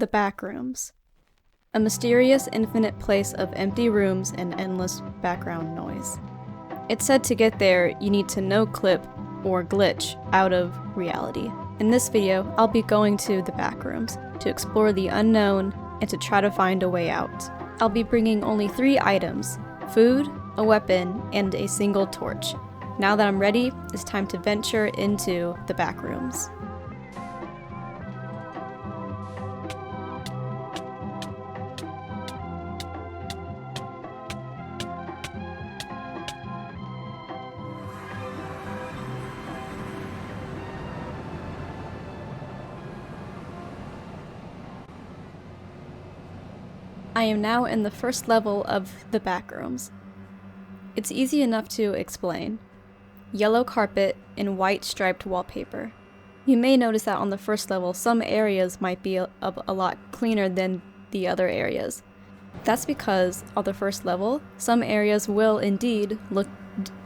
The Backrooms. A mysterious infinite place of empty rooms and endless background noise. It's said to get there, you need to no-clip or glitch out of reality. In this video, I'll be going to the Backrooms to explore the unknown and to try to find a way out. I'll be bringing only 3 items: food, a weapon, and a single torch. Now that I'm ready, it's time to venture into the Backrooms. I am now in the first level of the Backrooms. It's easy enough to explain. Yellow carpet and white striped wallpaper. You may notice that on the first level, some areas might be a lot cleaner than the other areas. That's because on the first level, some areas will indeed look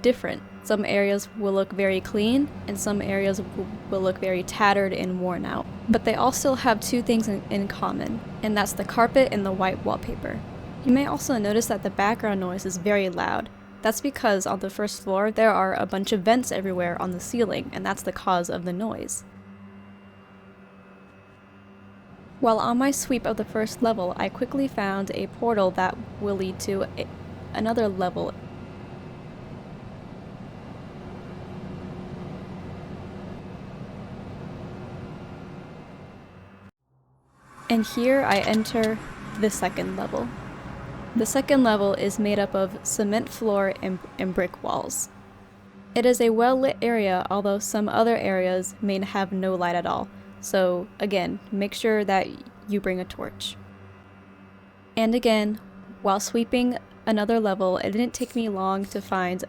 different. Some areas will look very clean, and some areas will look very tattered and worn out. But they all still have 2 things in common, and that's the carpet and the white wallpaper. You may also notice that the background noise is very loud. That's because on the first floor there are a bunch of vents everywhere on the ceiling, and that's the cause of the noise. While on my sweep of the first level, I quickly found a portal that will lead to another level. And here I enter the second level. The second level is made up of cement floor and brick walls. It is a well-lit area, although some other areas may have no light at all. So again, make sure that you bring a torch. And again, while sweeping another level, it didn't take me long to find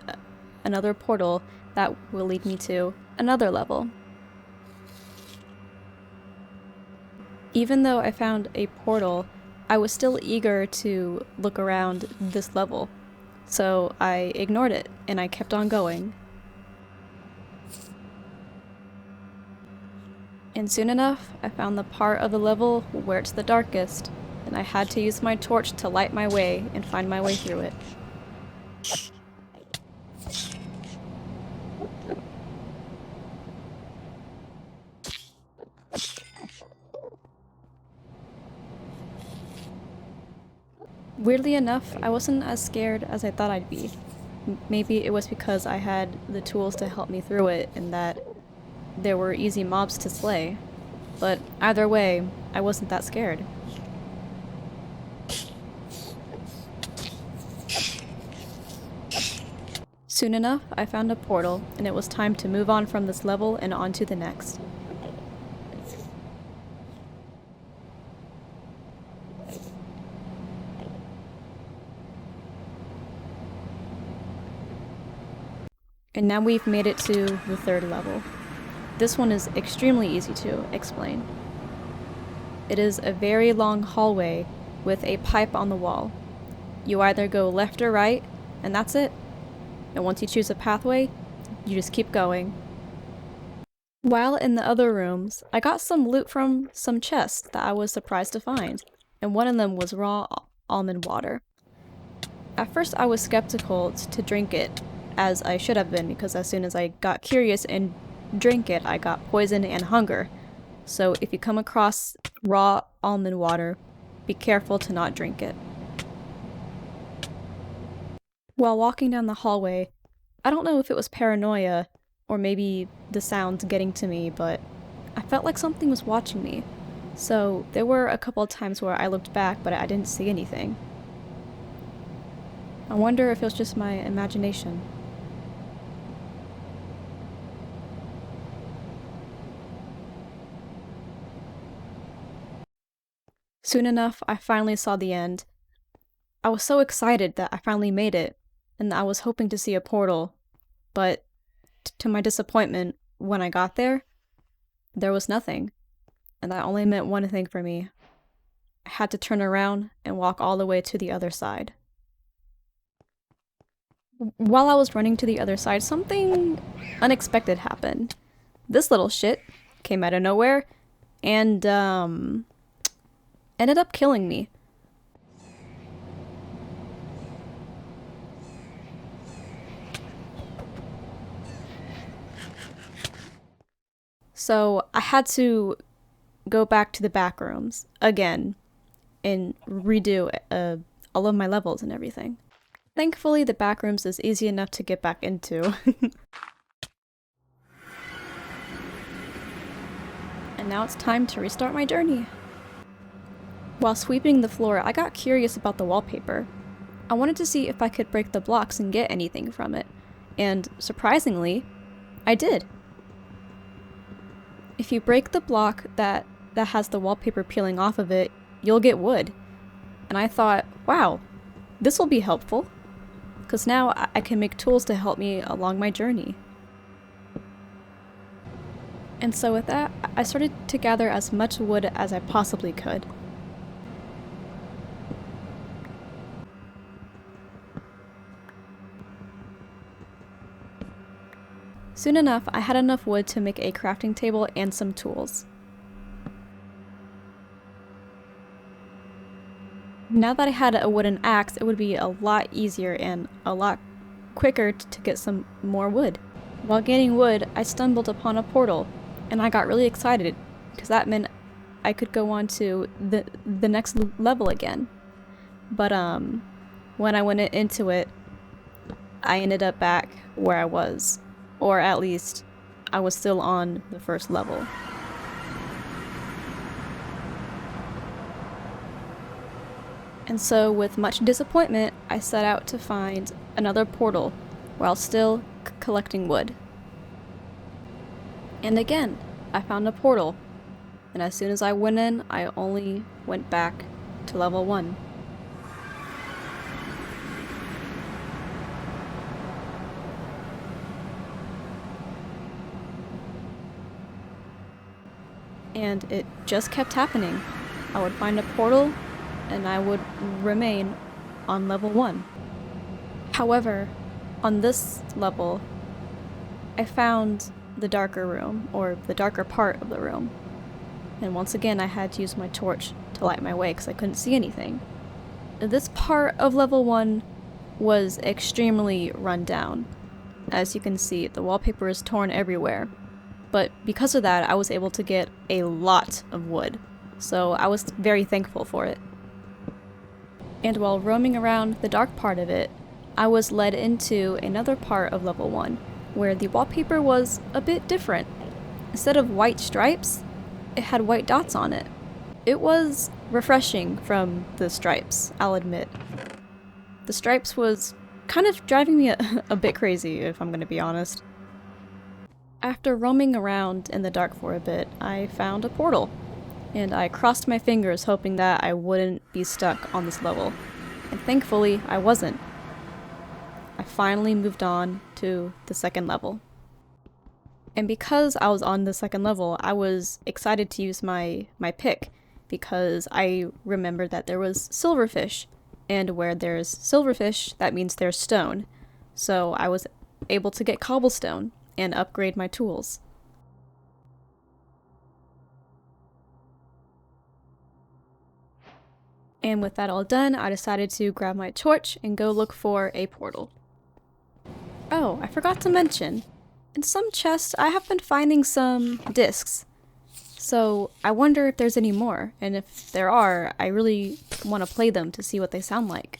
another portal that will lead me to another level. Even though I found a portal, I was still eager to look around this level, so I ignored it and I kept on going. And soon enough, I found the part of the level where it's the darkest, and I had to use my torch to light my way and find my way through it. Weirdly enough, I wasn't as scared as I thought I'd be. Maybe it was because I had the tools to help me through it and that there were easy mobs to slay. But either way, I wasn't that scared. Soon enough, I found a portal, and it was time to move on from this level and on to the next. And now we've made it to the 3rd level. This one is extremely easy to explain. It is a very long hallway with a pipe on the wall. You either go left or right, and that's it. And once you choose a pathway, you just keep going. While in the other rooms, I got some loot from some chests that I was surprised to find, and one of them was raw almond water. At first I was skeptical to drink it, as I should have been, because as soon as I got curious and drank it, I got poison and hunger. So if you come across raw almond water, be careful to not drink it. While walking down the hallway, I don't know if it was paranoia or maybe the sounds getting to me, but I felt like something was watching me. So there were a couple of times where I looked back, but I didn't see anything. I wonder if it was just my imagination. Soon enough, I finally saw the end. I was so excited that I finally made it, and I was hoping to see a portal, but to my disappointment, when I got there was nothing, and that only meant one thing for me. I had to turn around and walk all the way to the other side. While I was running to the other side, something unexpected happened. This little shit came out of nowhere and ended up killing me. So I had to go back to the back rooms again and redo all of my levels and everything. Thankfully, the back rooms is easy enough to get back into. And now it's time to restart my journey. While sweeping the floor, I got curious about the wallpaper. I wanted to see if I could break the blocks and get anything from it. And surprisingly, I did. If you break the block that has the wallpaper peeling off of it, you'll get wood. And I thought, wow, this will be helpful. Because now I can make tools to help me along my journey. And so with that, I started to gather as much wood as I possibly could. Soon enough, I had enough wood to make a crafting table and some tools. Now that I had a wooden axe, it would be a lot easier and a lot quicker to get some more wood. While gaining wood, I stumbled upon a portal, and I got really excited, because that meant I could go on to the next level again. But when I went into it, I ended up back where I was. Or at least, I was still on the first level. And so, with much disappointment, I set out to find another portal, while still collecting wood. And again, I found a portal, and as soon as I went in, I only went back to level 1. And it just kept happening. I would find a portal, and I would remain on level 1. However, on this level, I found the darker room, or the darker part of the room. And once again, I had to use my torch to light my way because I couldn't see anything. This part of level 1 was extremely run down. As you can see, the wallpaper is torn everywhere. But because of that, I was able to get a lot of wood, so I was very thankful for it. And while roaming around the dark part of it, I was led into another part of level 1, where the wallpaper was a bit different. Instead of white stripes, it had white dots on it. It was refreshing from the stripes, I'll admit. The stripes was kind of driving me a bit crazy, if I'm gonna be honest. After roaming around in the dark for a bit, I found a portal, and I crossed my fingers hoping that I wouldn't be stuck on this level, and thankfully I wasn't. I finally moved on to the second level. And because I was on the second level, I was excited to use my pick, because I remembered that there was silverfish, and where there's silverfish, that means there's stone. So I was able to get cobblestone and upgrade my tools. And with that all done, I decided to grab my torch and go look for a portal. Oh, I forgot to mention, in some chests I have been finding some discs. So I wonder if there's any more, and if there are, I really want to play them to see what they sound like.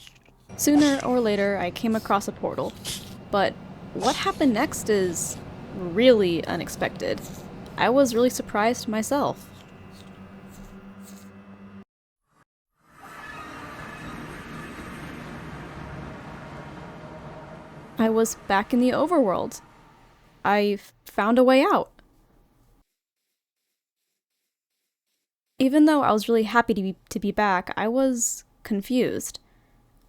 Sooner or later, I came across a portal, but what happened next is really unexpected. I was really surprised myself. I was back in the overworld. I found a way out. Even though I was really happy to be back, I was confused.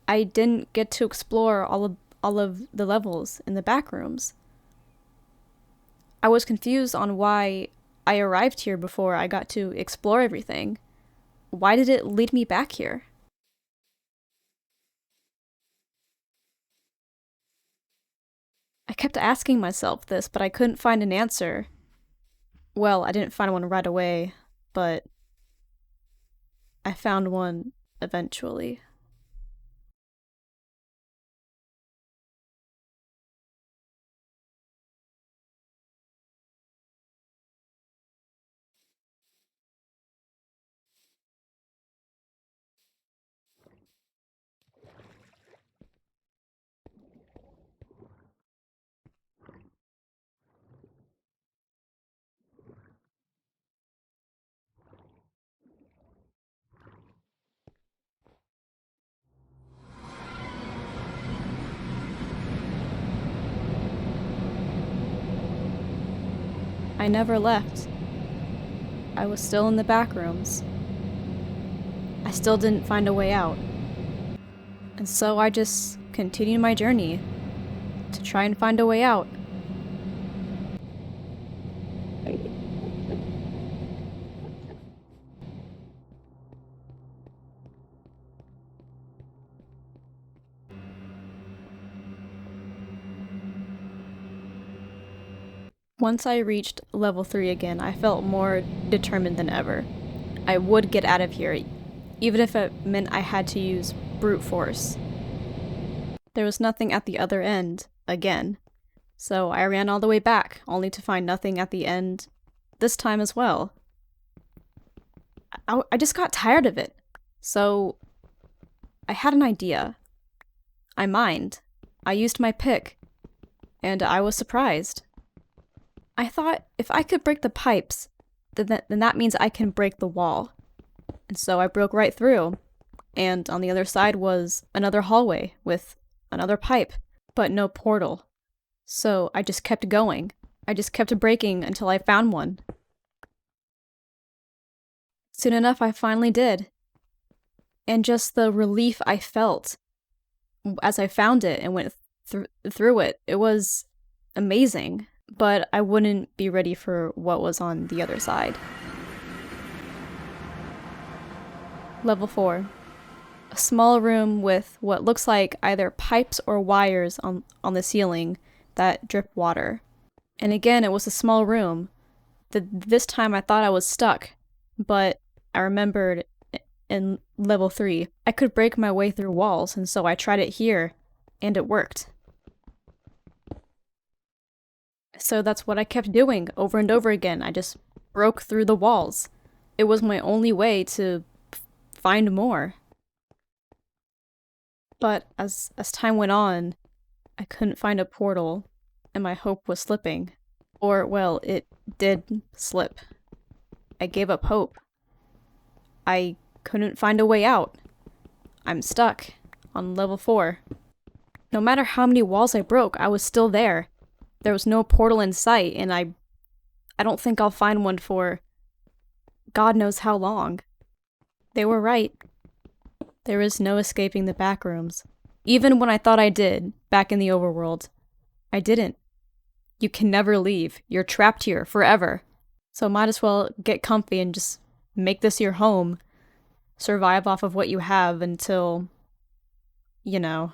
I didn't get to explore all of the levels in the back rooms. I was confused on why I arrived here before I got to explore everything. Why did it lead me back here? I kept asking myself this, but I couldn't find an answer. Well, I didn't find one right away, but I found one eventually. I never left. I was still in the back rooms. I still didn't find a way out. And so I just continued my journey to try and find a way out. Once I reached level 3 again, I felt more determined than ever. I would get out of here, even if it meant I had to use brute force. There was nothing at the other end, again. So I ran all the way back, only to find nothing at the end this time as well. I just got tired of it. So I had an idea. I mined. I used my pick. And I was surprised. I thought if I could break the pipes, then that means I can break the wall. And so I broke right through. And on the other side was another hallway with another pipe, but no portal. So I just kept going. I just kept breaking until I found one. Soon enough, I finally did. And just the relief I felt as I found it and went through it, it was amazing. But I wouldn't be ready for what was on the other side. Level 4. A small room with what looks like either pipes or wires on the ceiling that drip water. And again, it was a small room. This time I thought I was stuck, but I remembered in level 3, I could break my way through walls, and so I tried it here, and it worked. So that's what I kept doing over and over again. I just broke through the walls. It was my only way to find more. But as time went on, I couldn't find a portal, and my hope was slipping. Or, well, it did slip. I gave up hope. I couldn't find a way out. I'm stuck on level 4. No matter how many walls I broke, I was still there. There was no portal in sight, and I don't think I'll find one for God knows how long. They were right. There is no escaping the backrooms. Even when I thought I did, back in the overworld, I didn't. You can never leave. You're trapped here forever. So might as well get comfy and just make this your home. Survive off of what you have until, you know.